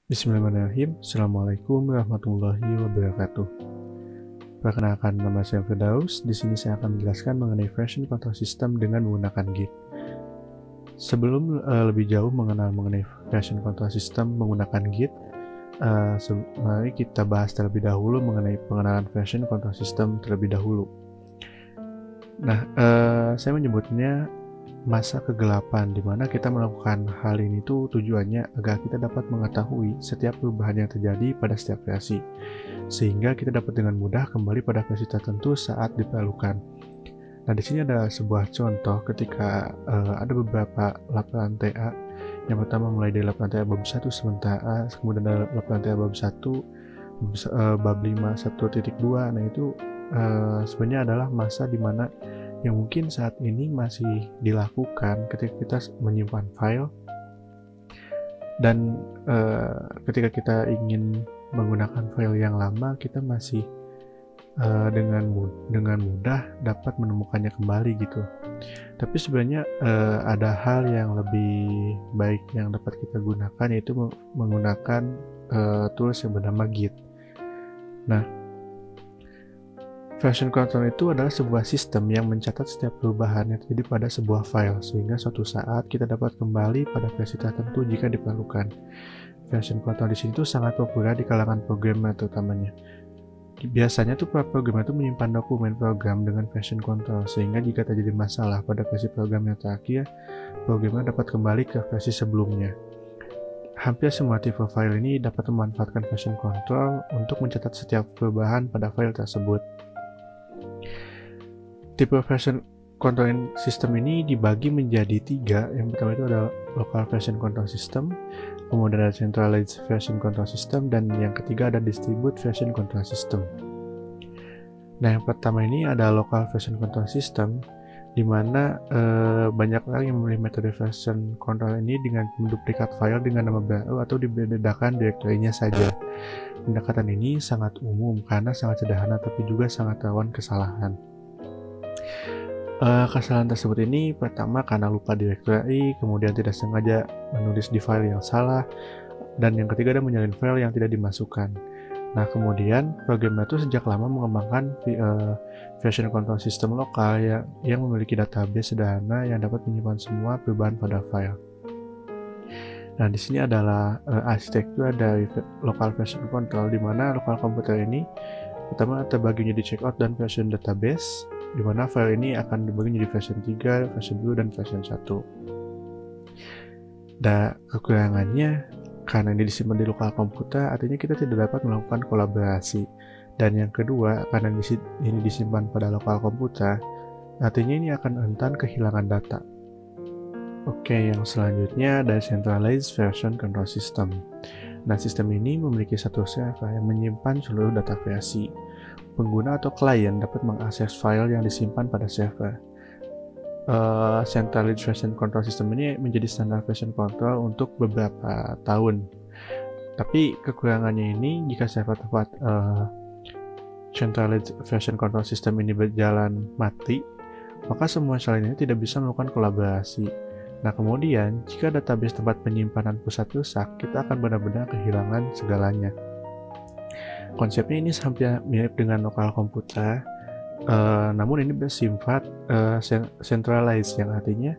Bismillahirrahmanirrahim. Assalamualaikum warahmatullahi wabarakatuh. Perkenalkan, nama saya Firdaus. Di sini saya akan menjelaskan mengenai version control system dengan menggunakan Git. Sebelum lebih jauh mengenai version control system menggunakan Git, mari kita bahas terlebih dahulu mengenai pengenalan version control system terlebih dahulu. Nah, saya menyebutnya masa kegelapan, di mana kita melakukan hal ini tuh tujuannya agar kita dapat mengetahui setiap perubahan yang terjadi pada setiap versi, sehingga kita dapat dengan mudah kembali pada versi tertentu saat diperlukan. Nah, di sini ada sebuah contoh ketika ada beberapa laporan TA. Yang pertama mulai dari laporan TA bab 1 sementara, kemudian ada laporan TA bab 1, bab 5 1.2. Nah, itu sebenarnya adalah masa di mana yang mungkin saat ini masih dilakukan ketika kita menyimpan file dan ketika kita ingin menggunakan file yang lama, kita masih dengan mudah dapat menemukannya kembali gitu. Tapi sebenarnya ada hal yang lebih baik yang dapat kita gunakan, yaitu menggunakan tools yang bernama Git. Nah, version control itu adalah sebuah sistem yang mencatat setiap perubahan yang terjadi pada sebuah file, sehingga suatu saat kita dapat kembali pada versi tertentu jika diperlukan. Version control di sini tuh sangat populer di kalangan programmer terutamanya. Biasanya tuh para programmer itu menyimpan dokumen program dengan version control, sehingga jika terjadi masalah pada versi program yang terakhir, programmer dapat kembali ke versi sebelumnya. Hampir semua tipe file ini dapat memanfaatkan version control untuk mencatat setiap perubahan pada file tersebut. Tipe version control system ini dibagi menjadi 3. Yang pertama itu adalah local version control system, kemudian ada centralized version control system, dan yang ketiga ada distributed version control system. Nah, yang pertama ini ada local version control system, di mana banyak orang yang memilih metode version control ini dengan menduplikat file dengan nama baru atau dibedakan direktorinya saja. Pendekatan ini sangat umum karena sangat sederhana tapi juga sangat rawan kesalahan. Kesalahan tersebut ini pertama karena lupa direktori, kemudian tidak sengaja menulis di file yang salah, dan yang ketiga ada menyalin file yang tidak dimasukkan. Nah, kemudian programmer itu sejak lama mengembangkan version control system lokal yang memiliki database sederhana yang dapat menyimpan semua perubahan pada file. Nah, di sini adalah arsitektur dari local version control, di mana lokal komputer ini pertama terbagi menjadi checkout dan version database, di mana file ini akan dibagi menjadi version 3, version 2, dan version 1. Dan kekurangannya, karena ini disimpan di lokal komputer, artinya kita tidak dapat melakukan kolaborasi. Dan yang kedua, karena ini disimpan pada lokal komputer, artinya ini akan rentan kehilangan data. Oke, yang selanjutnya ada centralized version control system. Nah, sistem ini memiliki satu server yang menyimpan seluruh data versi. Pengguna atau klien dapat mengakses file yang disimpan pada server. Centralized version control system ini menjadi standar version control untuk beberapa tahun. Tapi kekurangannya ini, jika server tempat centralized version control system ini berjalan mati, maka semua selain ini tidak bisa melakukan kolaborasi. Nah, kemudian jika database tempat penyimpanan pusat rusak, kita akan benar-benar kehilangan segalanya. Konsepnya ini hampir mirip dengan lokal komputer, namun ini bersifat centralized, yang artinya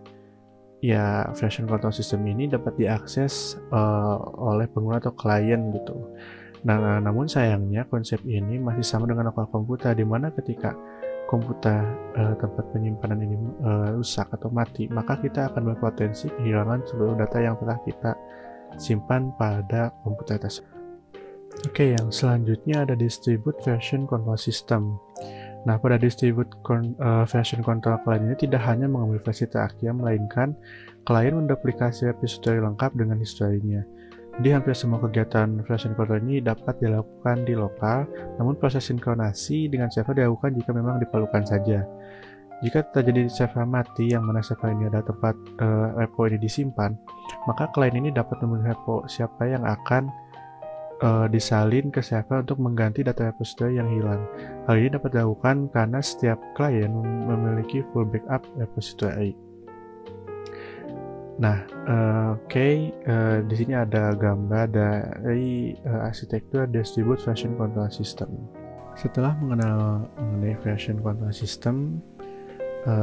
ya version control system ini dapat diakses oleh pengguna atau klien gitu. Nah, namun sayangnya konsep ini masih sama dengan lokal komputer, di mana ketika komputer tempat penyimpanan ini rusak atau mati, maka kita akan berpotensi kehilangan seluruh data yang telah kita simpan pada komputer tersebut. Oke, yang selanjutnya ada distributed version control system. Nah, pada distributed version control, klien ini tidak hanya mengambil versi terakhir, melainkan klien menduplikasi repository lengkap dengan historinya. Jadi hampir semua kegiatan version control ini dapat dilakukan di lokal, namun proses sinkronasi dengan server dilakukan jika memang diperlukan saja. Jika terjadi server mati yang mana server ini ada tempat repo ini disimpan, maka klien ini dapat memilih repo siapa yang akan disalin ke server untuk mengganti data repository yang hilang. Hal ini dapat dilakukan karena setiap klien memiliki full backup repository. Nah, di sini ada gambar dari arsitektur distributed version control system. Setelah mengenai version control system,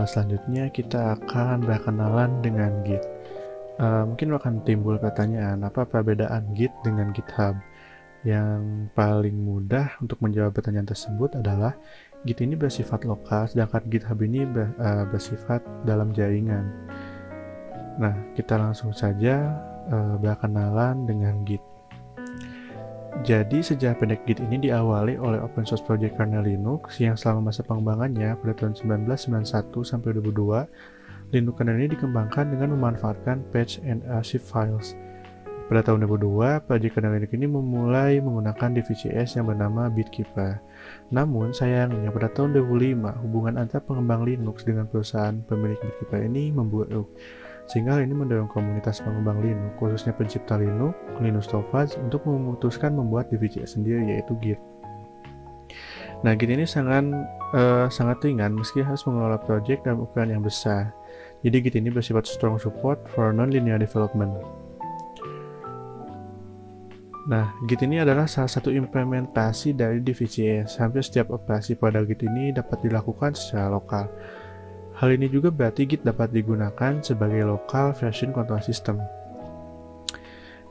selanjutnya kita akan berkenalan dengan Git. Mungkin akan timbul pertanyaan, apa perbedaan Git dengan GitHub? Yang paling mudah untuk menjawab pertanyaan tersebut adalah Git ini bersifat lokal, sedangkan GitHub ini bersifat dalam jaringan. Nah, kita langsung saja berkenalan dengan Git. Jadi, sejarah pendek Git ini diawali oleh open source project kernel Linux yang selama masa pengembangannya pada tahun 1991 sampai 2002, Linux kernel ini dikembangkan dengan memanfaatkan patch and archive files. Pada tahun 2002, project kernel Linux ini memulai menggunakan DVCS yang bernama Bitkeeper. Namun, sayangnya pada tahun 2005, hubungan antara pengembang Linux dengan perusahaan pemilik Bitkeeper ini memburuk. Sehingga hal ini mendorong komunitas pengembang Linux, khususnya pencipta Linus Torvalds, untuk memutuskan membuat DVCS sendiri, yaitu Git. Nah, Git ini sangat ringan meski harus mengelola project dalam ukuran yang besar. Jadi Git ini bersifat strong support for non-linear development. Nah, Git ini adalah salah satu implementasi dari DVCS. Hampir setiap operasi pada Git ini dapat dilakukan secara lokal. Hal ini juga berarti Git dapat digunakan sebagai local version control system.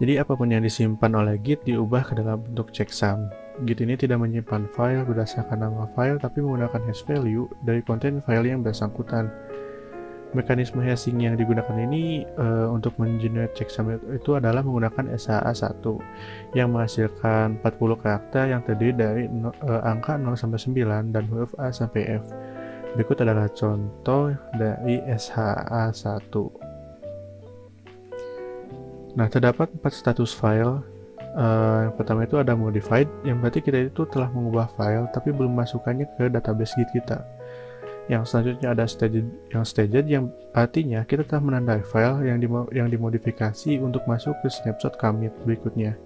Jadi apapun yang disimpan oleh Git diubah ke dalam bentuk checksum. Git ini tidak menyimpan file berdasarkan nama file, tapi menggunakan hash value dari konten file yang bersangkutan. Mekanisme hashing yang digunakan ini untuk mengenerate checksum itu adalah menggunakan SHA-1 yang menghasilkan 40 karakter yang terdiri dari angka 0 sampai 9 dan huruf A sampai F. Berikut adalah contoh dari SHA-1. Nah, terdapat 4 status file. Yang pertama itu ada modified, yang berarti kita itu telah mengubah file tapi belum masukkannya ke database Git kita. Yang selanjutnya ada staged yang artinya kita telah menandai file yang dimodifikasi untuk masuk ke snapshot commit berikutnya.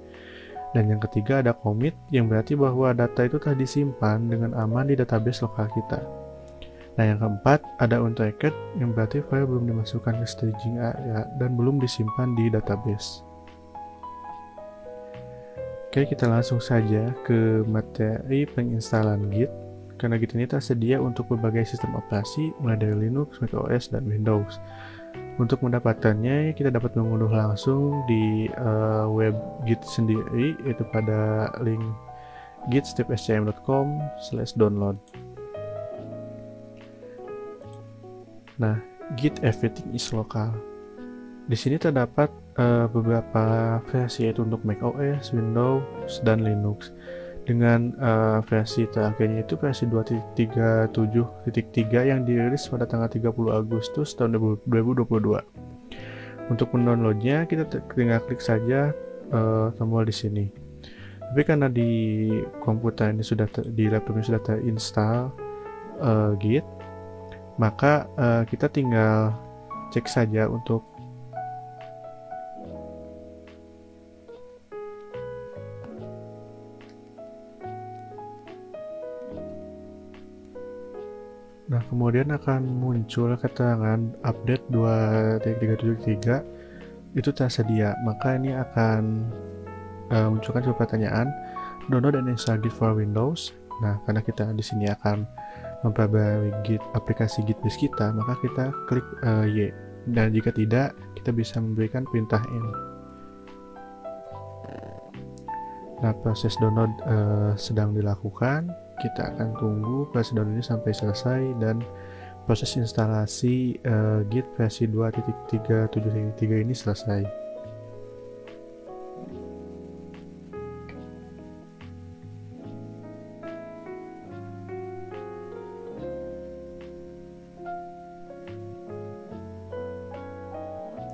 Dan yang ketiga ada commit, yang berarti bahwa data itu telah disimpan dengan aman di database lokal kita. Nah, yang keempat ada untracked, yang berarti file belum dimasukkan ke staging area dan belum disimpan di database. Oke, kita langsung saja ke materi penginstalan Git. Karena Git ini tersedia untuk berbagai sistem operasi, mulai dari Linux, macOS, dan Windows. Untuk mendapatkannya, kita dapat mengunduh langsung di web Git sendiri, yaitu pada link git-scm.com/download. Nah, Git everything is local. Di sini terdapat beberapa versi, yaitu untuk macOS, Windows, dan Linux. Dengan versi terakhirnya itu versi 2.37.3 yang dirilis pada tanggal 30 Agustus tahun 2022. Untuk mendownloadnya, kita tinggal klik saja tombol di sini. Tapi karena di komputer ini di laptop ini sudah terinstall Git, maka kita tinggal cek saja untuk Nah, kemudian akan muncul keterangan update 2.373 itu tersedia. Maka ini akan munculkan sebuah pertanyaan, download and install Git for Windows. Nah, karena kita di sini akan memperbarui aplikasi Gitbase kita, maka kita klik Y. Dan jika tidak, kita bisa memberikan perintah N. Nah, proses download sedang dilakukan. Kita akan tunggu proses download ini sampai selesai dan proses instalasi Git versi 2.3.7.3 ini selesai.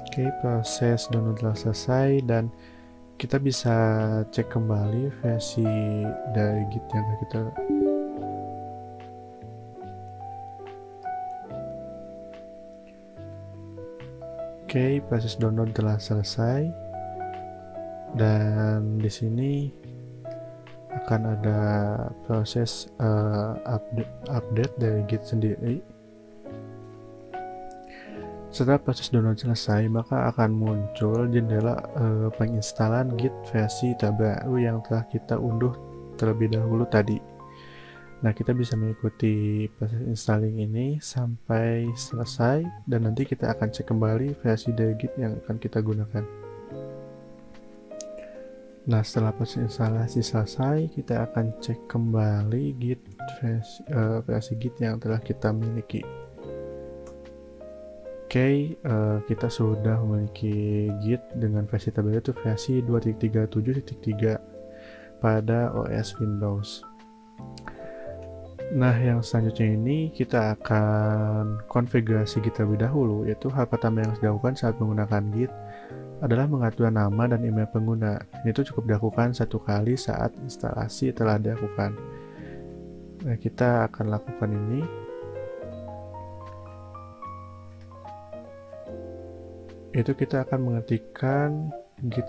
Oke, proses download telah selesai dan kita bisa cek kembali versi dari Git yang kita Oke, proses download telah selesai dan di sini akan ada proses update dari Git sendiri. Setelah proses download selesai, maka akan muncul jendela penginstalan Git versi terbaru yang telah kita unduh terlebih dahulu tadi. Nah, kita bisa mengikuti proses installing ini sampai selesai, dan nanti kita akan cek kembali versi dari Git yang akan kita gunakan. Nah, setelah proses instalasi selesai, kita akan cek kembali Git versi Git yang telah kita miliki. Oke, kita sudah memiliki Git dengan versi terbaru, itu versi 2.37.3 pada OS Windows. Nah, yang selanjutnya ini kita akan konfigurasi Git terlebih dahulu, yaitu hal pertama yang harus dilakukan saat menggunakan Git adalah mengatur nama dan email pengguna. Itu cukup dilakukan satu kali saat instalasi telah dilakukan. Nah, kita akan lakukan ini. Itu kita akan mengetikkan Git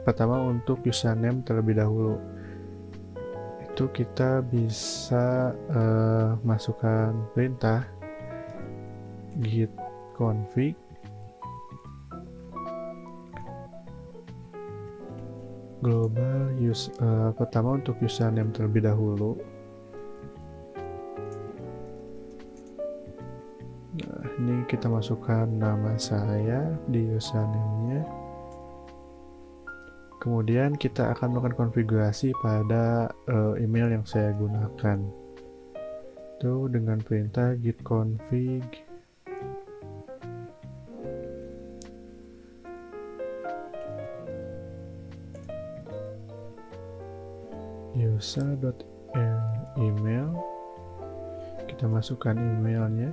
pertama untuk username terlebih dahulu. Itu kita bisa masukkan perintah git config global pertama untuk username terlebih dahulu. Nah, ini kita masukkan nama saya di username-nya. Kemudian kita akan melakukan konfigurasi pada email yang saya gunakan. Itu dengan perintah git config user.email. Kita masukkan emailnya.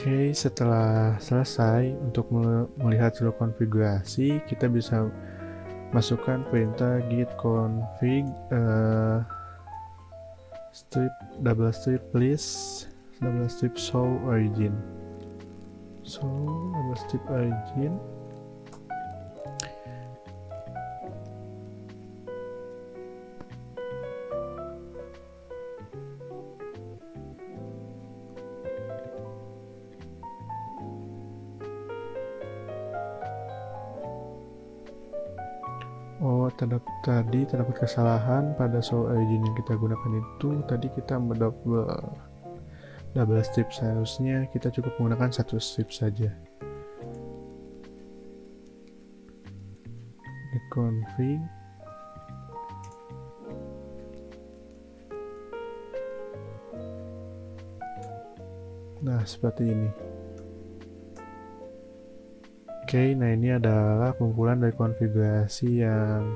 Oke, setelah selesai untuk melihat seluruh konfigurasi, kita bisa masukkan perintah git config double strip list double strip show origin. Double strip origin. Oh, tadi terdapat kesalahan pada show origin yang kita gunakan itu. Tadi kita double strip, seharusnya kita cukup menggunakan satu strip saja. Git config nah seperti ini. Oke, nah ini adalah kumpulan dari konfigurasi yang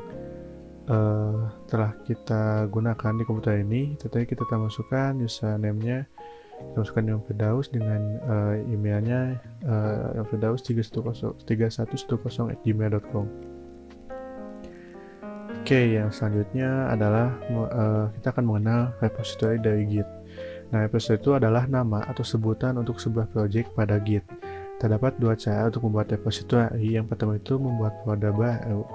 telah kita gunakan di komputer ini. Tadi kita masukkan username-nya, kita masukkan yang Firdaus dengan emailnya yang firdaus3110@gmail.com. Oke, yang selanjutnya adalah kita akan mengenal repository dari Git. Nah, repository itu adalah nama atau sebutan untuk sebuah project pada Git. Terdapat dua cara untuk membuat repository. Yang pertama itu membuat folder baru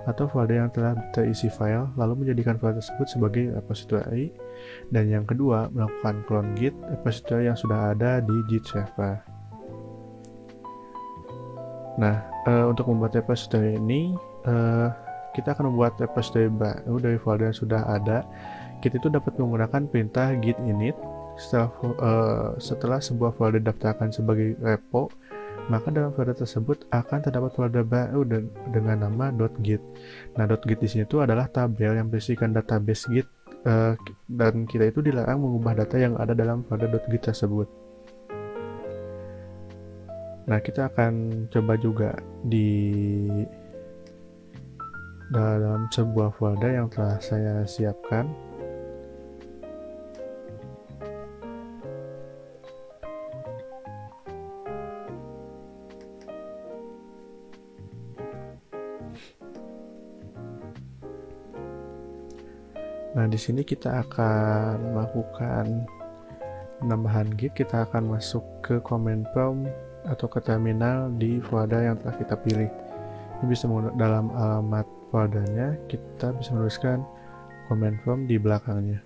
atau folder yang telah terisi file, lalu menjadikan folder tersebut sebagai repository. Dan yang kedua, melakukan clone Git repository yang sudah ada di Git server. Nah, untuk membuat repository ini, kita akan membuat repository baru dari folder yang sudah ada. Git itu dapat menggunakan perintah git init. Setelah sebuah folder didaftarkan sebagai repo, maka dalam folder tersebut akan terdapat folder baru dengan nama .git. Nah, .git di sini itu adalah tabel yang berisikan database Git, dan kita itu dilarang mengubah data yang ada dalam folder .git tersebut. Nah, kita akan coba juga di dalam sebuah folder yang telah saya siapkan. Nah, di sini kita akan melakukan penambahan Git. Kita akan masuk ke command prompt atau ke terminal di folder yang telah kita pilih. Ini bisa dalam alamat foldernya kita bisa menuliskan command from di belakangnya.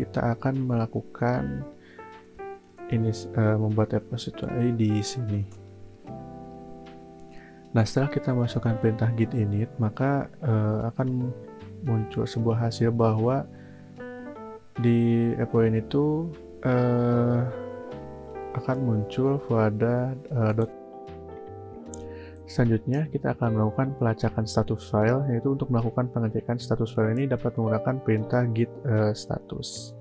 Kita akan melakukan ini membuat repository di sini. Nah, setelah kita masukkan perintah git init, maka akan muncul sebuah hasil bahwa di repo ini itu akan muncul folder Selanjutnya, kita akan melakukan pelacakan status file, yaitu untuk melakukan pengecekan status file ini dapat menggunakan perintah git status.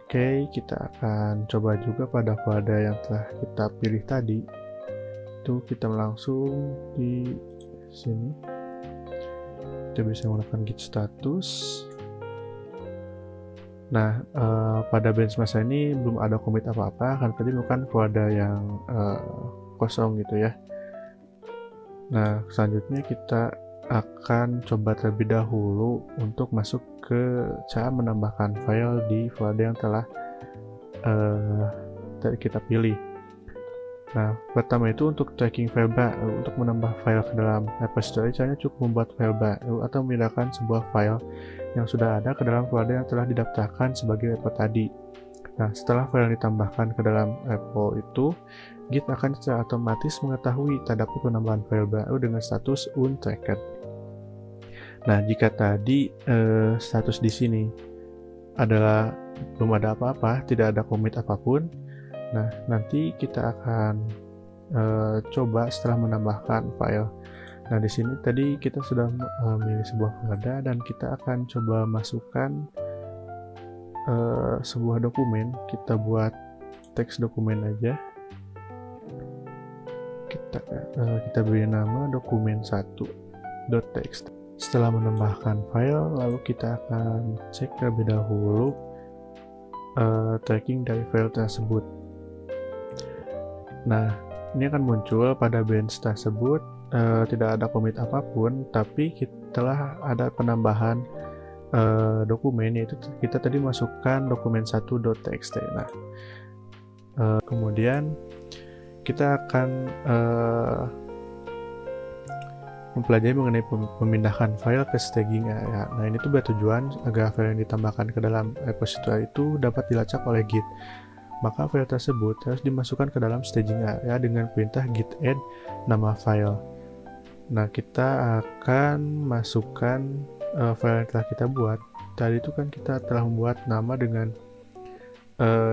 Oke, kita akan coba juga pada folder yang telah kita pilih tadi. Itu kita langsung di sini. Kita bisa menggunakan git status. Nah, pada bench masa ini belum ada commit apa-apa, karena tadi bukan folder yang kosong gitu ya. Nah, selanjutnya kita akan coba terlebih dahulu untuk masuk ke cara menambahkan file di folder yang telah kita pilih. Nah, pertama itu untuk tracking file baru. Untuk menambah file ke dalam repository, caranya cukup membuat file baru atau memindahkan sebuah file yang sudah ada ke dalam folder yang telah didaftarkan sebagai repo tadi. Nah, setelah file yang ditambahkan ke dalam repo itu, Git akan secara otomatis mengetahui terdapat penambahan file baru dengan status untracked. Nah, jika tadi status di sini adalah belum ada apa-apa, tidak ada commit apapun, nah nanti kita akan coba setelah menambahkan file. Nah, di sini tadi kita sudah memilih sebuah folder dan kita akan coba masukkan sebuah dokumen. Kita buat teks dokumen aja. Kita beri nama dokumen1.txt. Setelah menambahkan file, lalu kita akan cek terlebih dahulu tracking dari file tersebut. Nah, ini akan muncul pada bench tersebut tidak ada commit apapun, tapi telah ada penambahan dokumen, yaitu kita tadi masukkan dokumen1.txt. Nah, kemudian kita akan mempelajari mengenai memindahkan file ke staging area. Nah, ini tuh bertujuan agar file yang ditambahkan ke dalam repository itu dapat dilacak oleh Git. Maka file tersebut harus dimasukkan ke dalam staging area dengan perintah git add nama file. Nah, kita akan masukkan file yang telah kita buat. Tadi itu kan kita telah membuat nama dengan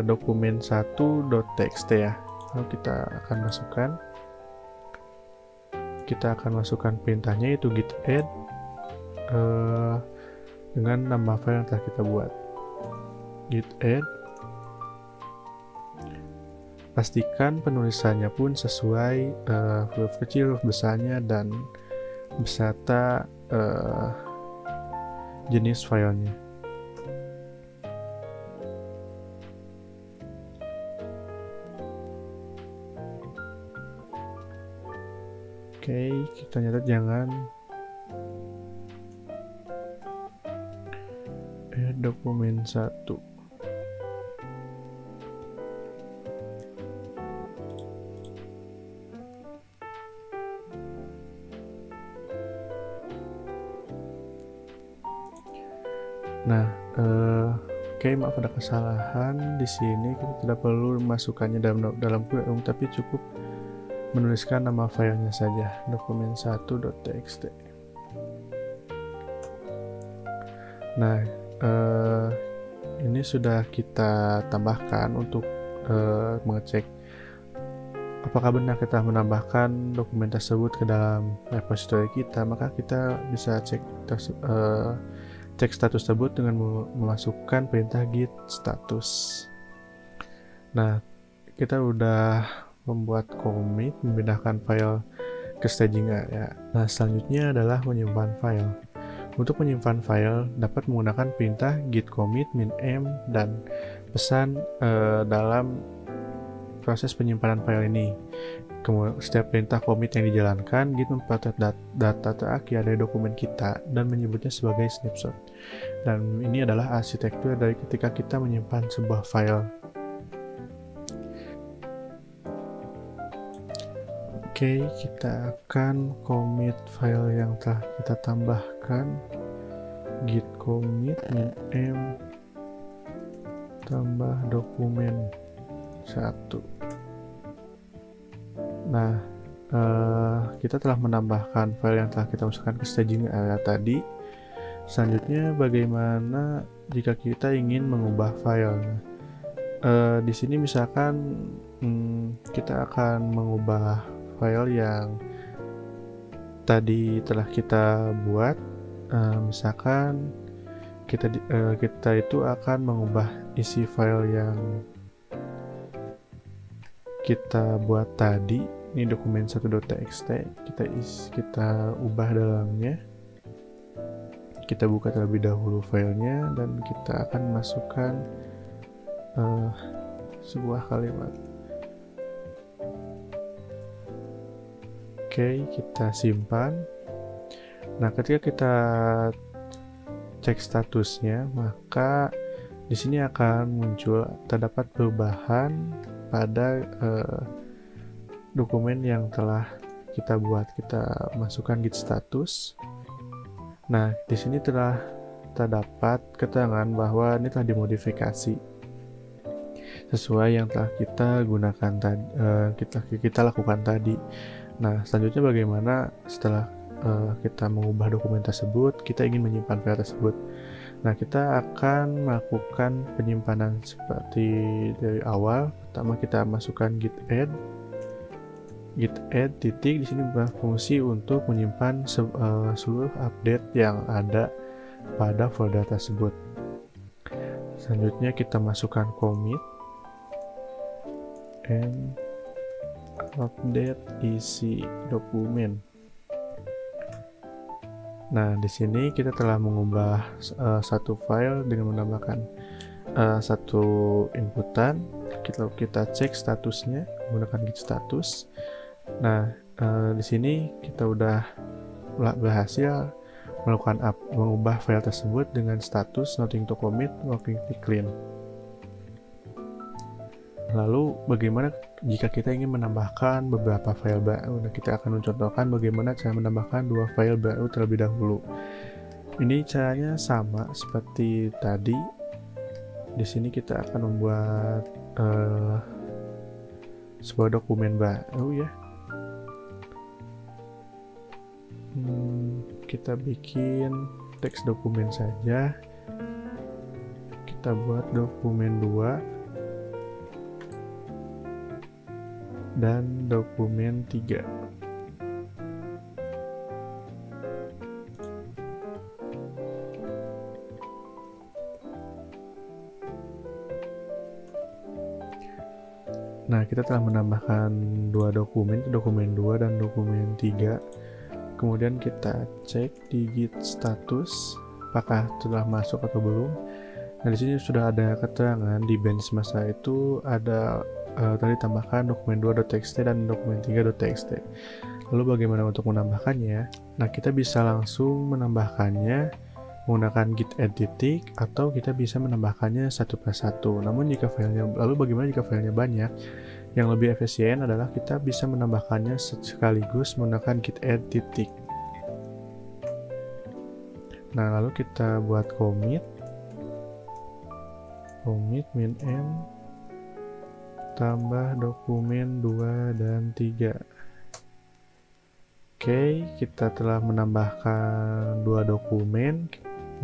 dokumen1.txt ya. Lalu kita akan masukkan perintahnya, yaitu git add dengan nama file yang telah kita buat. Git add, pastikan penulisannya pun sesuai huruf kecil, huruf besarnya, dan beserta jenis filenya. Oke, kita nyatet jangan dokumen1. Nah, oke, maaf ada kesalahan di sini. Kita tidak perlu memasukkannya dalam kurung, tapi cukup menuliskan nama filenya saja, dokumen1.txt. Nah, ini sudah kita tambahkan untuk mengecek apakah benar kita menambahkan dokumen tersebut ke dalam repository kita. Maka kita bisa cek status tersebut dengan memasukkan perintah git status. Nah, kita udah membuat commit, memindahkan file ke staging area. Nah, selanjutnya adalah menyimpan file. Untuk menyimpan file dapat menggunakan perintah git commit -m dan pesan dalam proses penyimpanan file ini. Kemudian setiap perintah commit yang dijalankan, Git memprotect data terakhir dari dokumen kita dan menyebutnya sebagai snapshot. Dan ini adalah arsitektur dari ketika kita menyimpan sebuah file. Oke, kita akan commit file yang telah kita tambahkan, git commit min tambah dokumen 1. Nah, kita telah menambahkan file yang telah kita masukkan ke staging area tadi. Selanjutnya, bagaimana jika kita ingin mengubah file? Di sini misalkan kita akan mengubah file yang tadi telah kita buat. Misalkan kita itu akan mengubah isi file yang kita buat tadi. Ini dokumen 1.txt, kita ubah dalamnya. Kita buka terlebih dahulu filenya dan kita akan masukkan sebuah kalimat. Oke, kita simpan. Nah, ketika kita cek statusnya, maka di sini akan muncul terdapat perubahan pada dokumen yang telah kita buat. Kita masukkan git status. Nah, di sini telah terdapat keterangan bahwa ini telah dimodifikasi sesuai yang telah kita gunakan tadi, kita lakukan tadi. Nah, selanjutnya bagaimana setelah kita mengubah dokumen tersebut, kita ingin menyimpan file tersebut. Nah, kita akan melakukan penyimpanan seperti dari awal. Pertama kita masukkan git add titik. Di sini berfungsi untuk menyimpan seluruh update yang ada pada folder tersebut. Selanjutnya kita masukkan commit and update isi dokumen. Nah, di sini kita telah mengubah satu file dengan menambahkan satu inputan. Kita cek statusnya menggunakan git status. Nah, di sini kita udah berhasil mengubah file tersebut dengan status nothing to commit, working clean. Lalu bagaimana jika kita ingin menambahkan beberapa file baru? Nah, kita akan mencontohkan bagaimana cara menambahkan 2 file baru terlebih dahulu. Ini caranya sama seperti tadi. Di sini kita akan membuat sebuah dokumen baru ya. Kita bikin teks dokumen saja. Kita buat dokumen 2 dan dokumen 3. Nah, kita telah menambahkan 2 dokumen, dokumen 2 dan dokumen 3. Kemudian kita cek di git status apakah telah masuk atau belum. Nah, di sini sudah ada keterangan di bench masa itu ada tadi tambahkan dokumen 2.txt dan dokumen 3.txt. Lalu bagaimana untuk menambahkannya? Nah, kita bisa langsung menambahkannya menggunakan git add titik atau kita bisa menambahkannya satu per satu. Namun bagaimana jika filenya banyak? Yang lebih efisien adalah kita bisa menambahkannya sekaligus menggunakan git add titik. Nah, lalu kita buat commit min tambah dokumen 2 dan 3. Oke, kita telah menambahkan 2 dokumen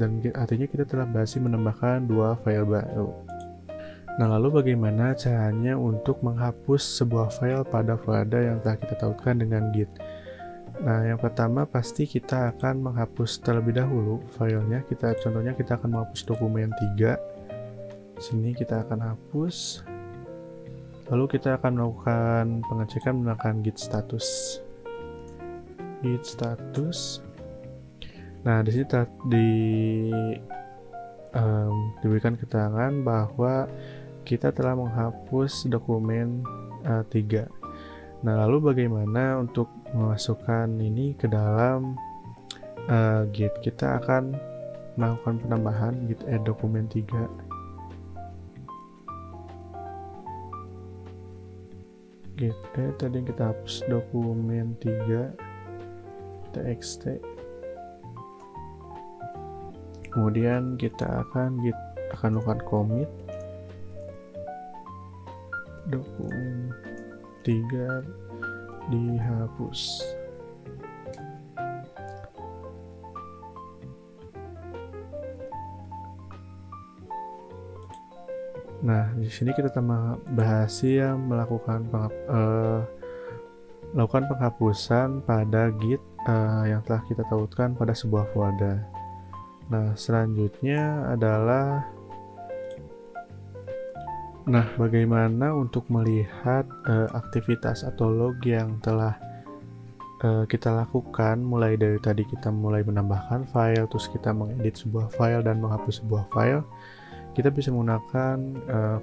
dan artinya kita telah berhasil menambahkan 2 file baru. Nah, lalu bagaimana caranya untuk menghapus sebuah file pada folder yang telah kita tautkan dengan git? Nah, yang pertama pasti kita akan menghapus terlebih dahulu filenya. Contohnya kita akan menghapus dokumen 3. Di sini kita akan hapus. Lalu kita akan melakukan pengecekan menggunakan git status. Nah, di sini diberikan keterangan bahwa kita telah menghapus dokumen 3. Nah, lalu bagaimana untuk memasukkan ini ke dalam git? Kita akan melakukan penambahan git add dokumen 3. git add tadi kita hapus dokumen 3 txt. Kemudian kita akan lakukan commit dokumen 3 dihapus. Nah, di sini kita berhasil melakukan penghapusan pada git yang telah kita tautkan pada sebuah folder. Nah, selanjutnya adalah bagaimana untuk melihat aktivitas atau log yang telah kita lakukan, mulai dari tadi kita mulai menambahkan file, terus kita mengedit sebuah file dan menghapus sebuah file. Kita bisa menggunakan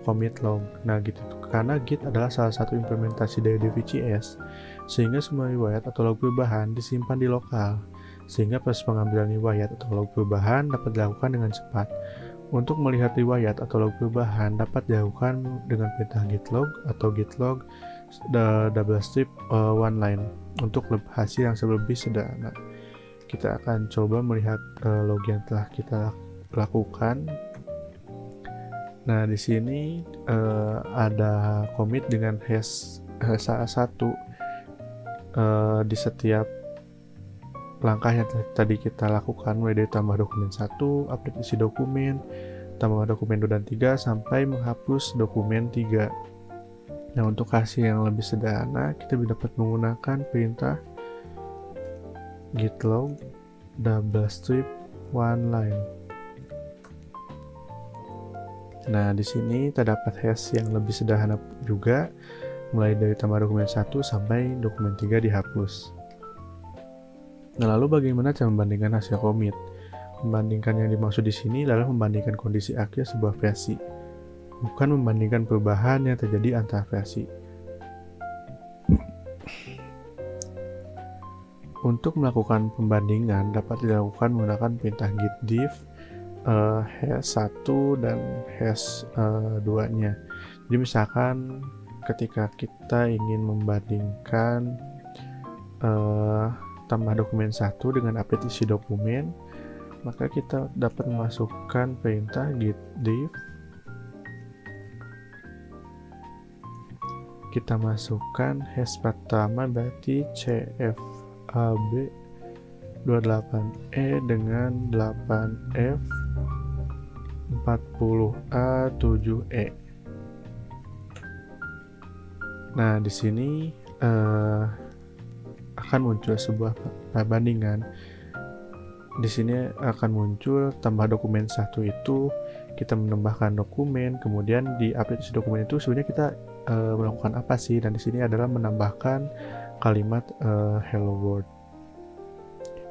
commit log. Nah, gitu. Karena Git adalah salah satu implementasi dari DVCS, sehingga semua riwayat atau log perubahan disimpan di lokal, sehingga proses pengambilan riwayat atau log perubahan dapat dilakukan dengan cepat. Untuk melihat riwayat atau log perubahan dapat dilakukan dengan perintah gitlog atau gitlog double strip one line untuk hasil yang lebih sederhana. Kita akan coba melihat log yang telah kita lakukan. Nah, di sini ada commit dengan hash SH1 di setiap langkah yang tadi kita lakukan, mulai dari tambah dokumen 1, update isi dokumen, tambah dokumen 2 dan 3, sampai menghapus dokumen 3. Nah, untuk hasil yang lebih sederhana, kita dapat menggunakan perintah gitlog double strip one line. Nah, di sini terdapat hash yang lebih sederhana juga, mulai dari tambah dokumen 1 sampai dokumen 3 dihapus. Nah, lalu bagaimana cara membandingkan hasil commit? Membandingkan yang dimaksud di sini adalah membandingkan kondisi akhir sebuah versi, bukan membandingkan perubahan yang terjadi antar versi. Untuk melakukan pembandingan dapat dilakukan menggunakan perintah git diff hash 1 dan hash 2-nya. Jadi misalkan ketika kita ingin membandingkan tambah dokumen 1 dengan update isi dokumen, maka kita dapat memasukkan perintah git diff. Kita masukkan hash pertama berarti cfab 28e dengan 8f 40a 7e. Nah, di sini akan muncul sebuah perbandingan. Di sini akan muncul tambah dokumen 1 itu kita menambahkan dokumen, kemudian di update isi dokumen itu sebenarnya kita melakukan apa sih? Dan di sini adalah menambahkan kalimat hello world.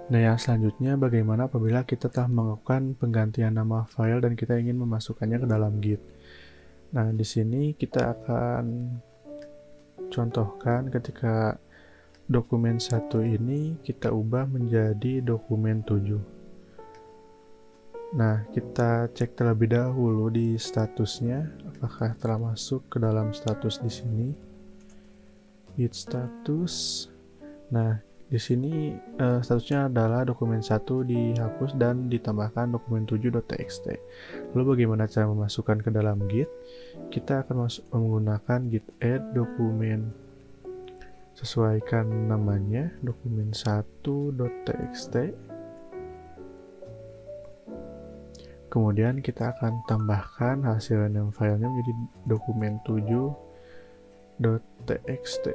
Nah, yang selanjutnya bagaimana apabila kita telah melakukan penggantian nama file dan kita ingin memasukkannya ke dalam Git. Nah, di sini kita akan contohkan ketika dokumen 1 ini kita ubah menjadi dokumen 7. Nah, kita cek terlebih dahulu di statusnya apakah telah masuk ke dalam status di sini. Git status. Nah, di sini statusnya adalah dokumen 1 dihapus dan ditambahkan dokumen 7.txt. Lalu bagaimana cara memasukkan ke dalam Git? Kita akan menggunakan git add dokumen. Sesuaikan namanya, dokumen 1.txt. Kemudian kita akan tambahkan hasil random filenya menjadi dokumen 7.txt.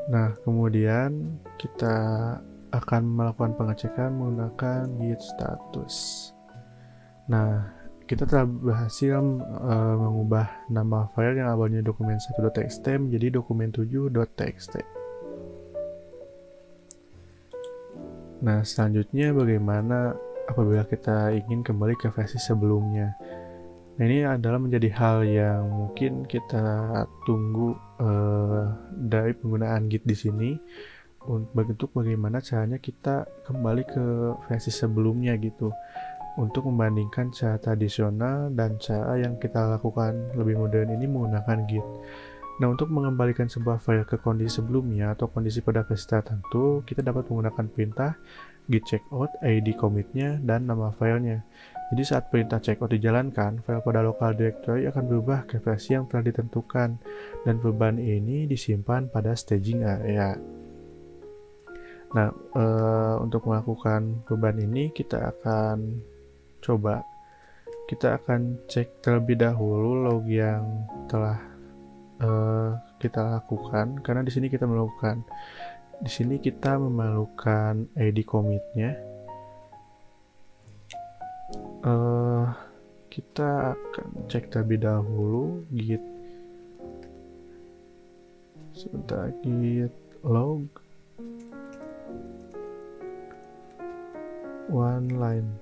Nah, kemudian kita akan melakukan pengecekan menggunakan git status. Nah, kita telah berhasil mengubah nama file yang awalnya dokumen 1.txt menjadi dokumen 7.txt. Nah, selanjutnya bagaimana apabila kita ingin kembali ke versi sebelumnya? Nah, ini adalah menjadi hal yang mungkin kita tunggu dari penggunaan Git di sini untuk bagaimana caranya kita kembali ke versi sebelumnya gitu. untuk membandingkan cara tradisional dan cara yang kita lakukan lebih modern ini menggunakan Git. Nah, untuk mengembalikan sebuah file ke kondisi sebelumnya atau kondisi pada versi tertentu, kita dapat menggunakan perintah git checkout, ID commit-nya, dan nama filenya. Jadi saat perintah checkout dijalankan, file pada local directory akan berubah ke versi yang telah ditentukan, dan perubahan ini disimpan pada staging area. Nah, untuk melakukan perubahan ini kita akan cek terlebih dahulu log yang telah kita lakukan, karena di sini kita memerlukan ID commit-nya. Kita akan cek terlebih dahulu git log one line.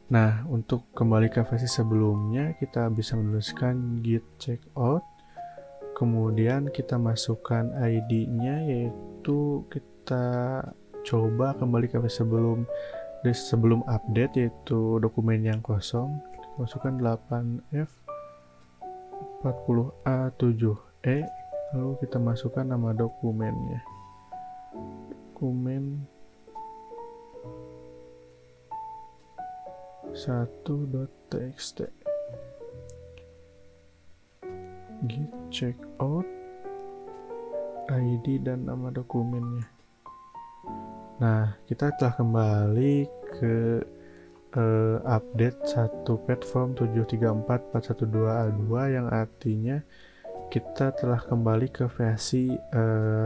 Nah, untuk kembali ke versi sebelumnya, kita bisa menuliskan git checkout, kemudian kita masukkan ID-nya, yaitu kita coba kembali ke versi sebelum update, yaitu dokumen yang kosong. Kita masukkan 8F 40A7E, lalu kita masukkan nama dokumennya, dokumen 1.txt, git checkout, ID dan nama dokumennya. Nah, kita telah kembali ke update 1 platform 734.412A2, yang artinya kita telah kembali ke versi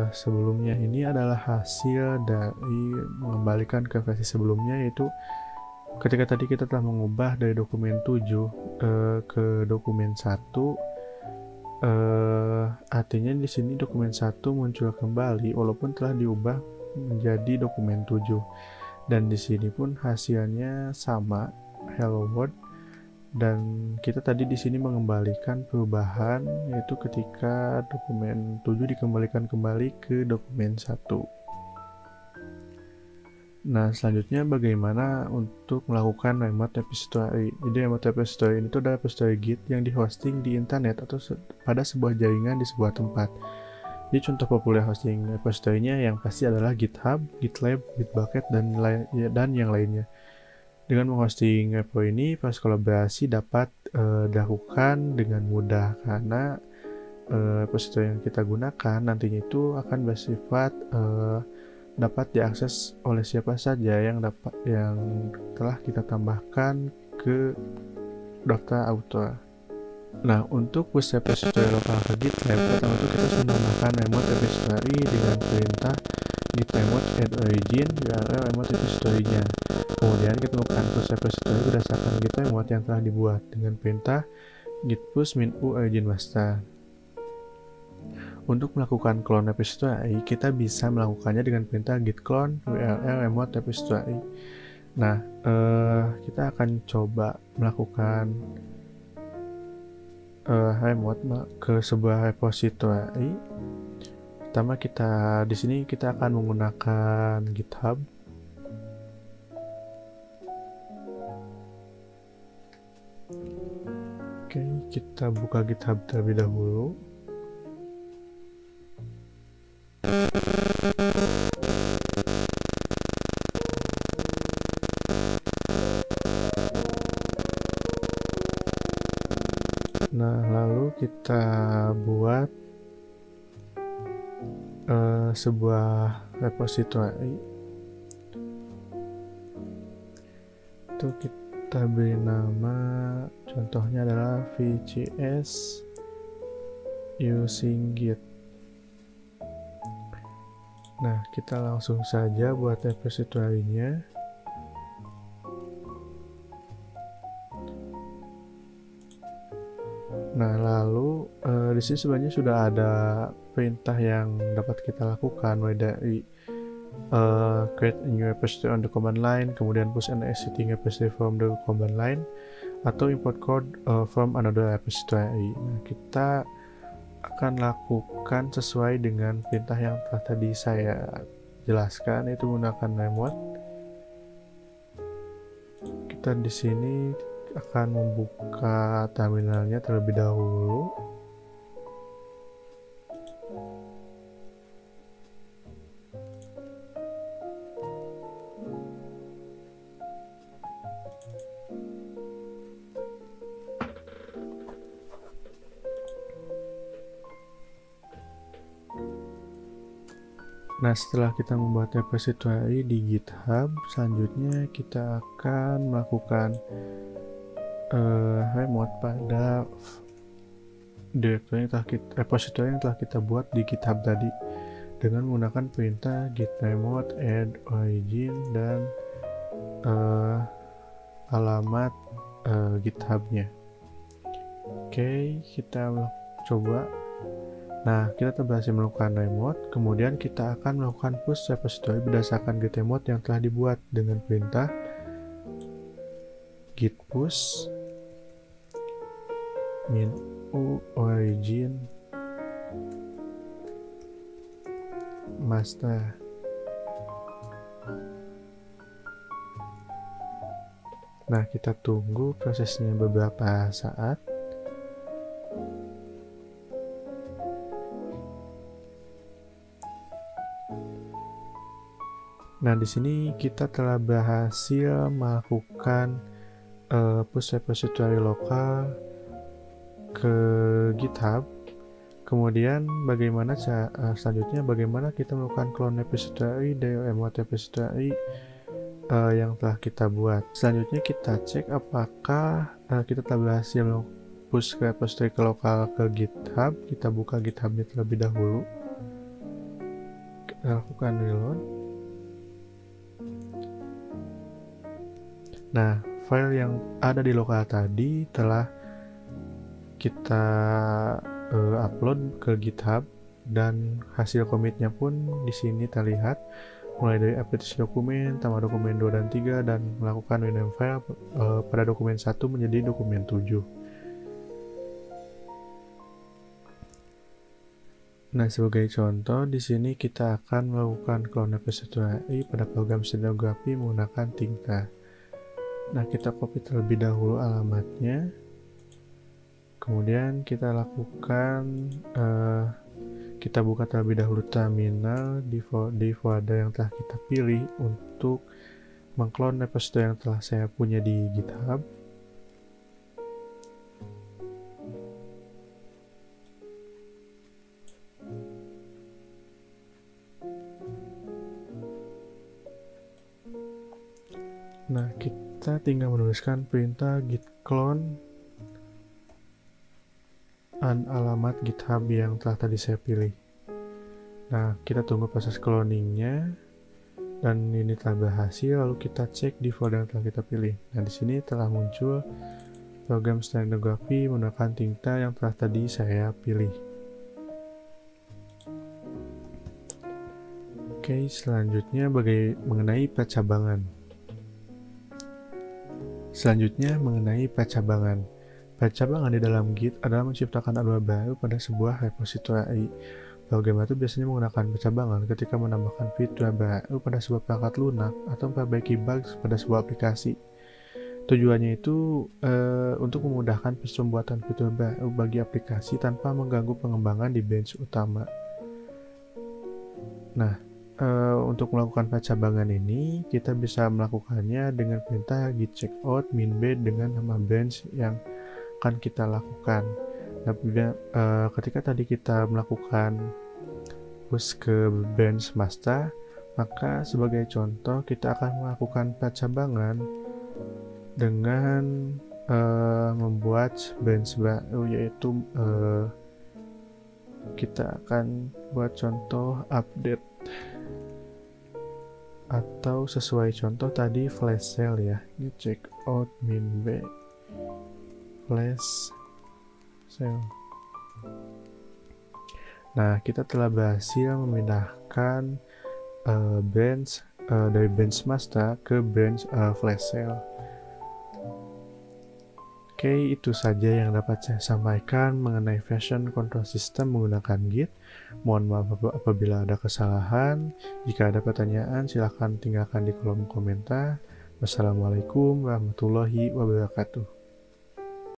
sebelumnya. Ini adalah hasil dari mengembalikan ke versi sebelumnya, yaitu ketika tadi kita telah mengubah dari dokumen 7 ke dokumen 1, artinya di sini dokumen 1 muncul kembali walaupun telah diubah menjadi dokumen 7. Dan di sini pun hasilnya sama, hello world. Dan kita tadi di sini mengembalikan perubahan, yaitu ketika dokumen 7 dikembalikan kembali ke dokumen 1. Nah, selanjutnya bagaimana untuk melakukan remote repository. Jadi remote repository itu adalah repository Git yang dihosting di internet atau pada sebuah jaringan di sebuah tempat. Jadi contoh populer hosting repository-nya yang pasti adalah GitHub, GitLab, Bitbucket, dan yang lainnya. Dengan menghosting repo ini, proses kolaborasi dapat dilakukan dengan mudah, karena repository yang kita gunakan nantinya itu akan bersifat dapat diakses oleh siapa saja yang telah kita tambahkan ke daftar author. Nah, untuk push repository lokal ke GitLab, pertama itu kita harus menambahkan remote repository dengan perintah git remote add origin URL remote repository-nya. Kemudian kita melakukan push repository berdasarkan git remote yang telah dibuat dengan perintah git push -u origin master. Untuk melakukan clone repository, kita bisa melakukannya dengan perintah git clone URL remote repository. Nah, kita akan coba melakukan remote ke sebuah repository. Pertama di sini kita akan menggunakan GitHub. Oke, kita buka GitHub terlebih dahulu. Nah, lalu kita buat sebuah repository. Itu kita beri nama, contohnya adalah VCS using Git. Nah, kita langsung saja buat repository-nya. Nah, lalu di sini sebenarnya sudah ada perintah yang dapat kita lakukan, mulai dari create a new repository on the command line, kemudian push an existing repository from the command line, atau import code from another repository. Nah, kita akan lakukan sesuai dengan perintah yang telah tadi saya jelaskan, yaitu menggunakan remote kita di sini akan membuka terminalnya terlebih dahulu. Nah, setelah kita membuat repository di GitHub, selanjutnya kita akan melakukan remote pada repository yang telah kita buat di GitHub tadi dengan menggunakan perintah git remote add origin dan alamat GitHub-nya. Oke, kita coba. Nah, kita berhasil melakukan remote, kemudian kita akan melakukan push repository berdasarkan git remote yang telah dibuat dengan perintah git push min u origin master. Nah, kita tunggu prosesnya beberapa saat. Nah, di sini kita telah berhasil melakukan push repository lokal ke GitHub. Kemudian bagaimana selanjutnya bagaimana kita melakukan clone repository dari remote repository yang telah kita buat. Selanjutnya kita cek apakah kita telah berhasil push repository ke lokal ke GitHub. Kita buka GitHub-nya terlebih dahulu. Kita lakukan reload. Nah, file yang ada di lokal tadi telah kita upload ke GitHub dan hasil commitnya pun di sini terlihat mulai dari application dokumen, tambah dokumen 2 dan 3 dan melakukan rename file pada dokumen 1 menjadi dokumen 7. Nah, sebagai contoh di sini kita akan melakukan clone repository pada program stenografi menggunakan Tingta. Nah, kita copy terlebih dahulu alamatnya, kemudian kita lakukan kita buka terlebih dahulu terminal di folder yang telah kita pilih untuk mengklon repository yang telah saya punya di GitHub. Nah, kita tinggal menuliskan perintah git clone alamat GitHub yang telah tadi saya pilih. Nah, kita tunggu proses cloningnya dan ini telah berhasil. Lalu kita cek di folder yang telah kita pilih. Nah, di sini telah muncul program stenografi menggunakan Tingta yang telah tadi saya pilih. Oke, selanjutnya mengenai percabangan. Percabangan di dalam Git adalah menciptakan alur baru pada sebuah repository. Program itu biasanya menggunakan percabangan ketika menambahkan fitur baru pada sebuah perangkat lunak atau memperbaiki bugs pada sebuah aplikasi. Tujuannya itu untuk memudahkan pembuatan fitur baru bagi aplikasi tanpa mengganggu pengembangan di bench utama. Nah, untuk melakukan percabangan ini, kita bisa melakukannya dengan perintah git checkout min b dengan nama bench yang akan kita lakukan. Nah, ketika tadi kita melakukan push ke bench master, maka sebagai contoh kita akan melakukan percabangan dengan membuat bench baru, yaitu kita akan buat contoh update atau sesuai contoh tadi flash sale ya, git checkout min b flash sale. Nah, kita telah berhasil memindahkan bench dari bench master ke bench flash sale. Oke, itu saja yang dapat saya sampaikan mengenai version control system menggunakan Git. Mohon maaf apabila ada kesalahan. Jika ada pertanyaan, silahkan tinggalkan di kolom komentar. Wassalamualaikum warahmatullahi wabarakatuh.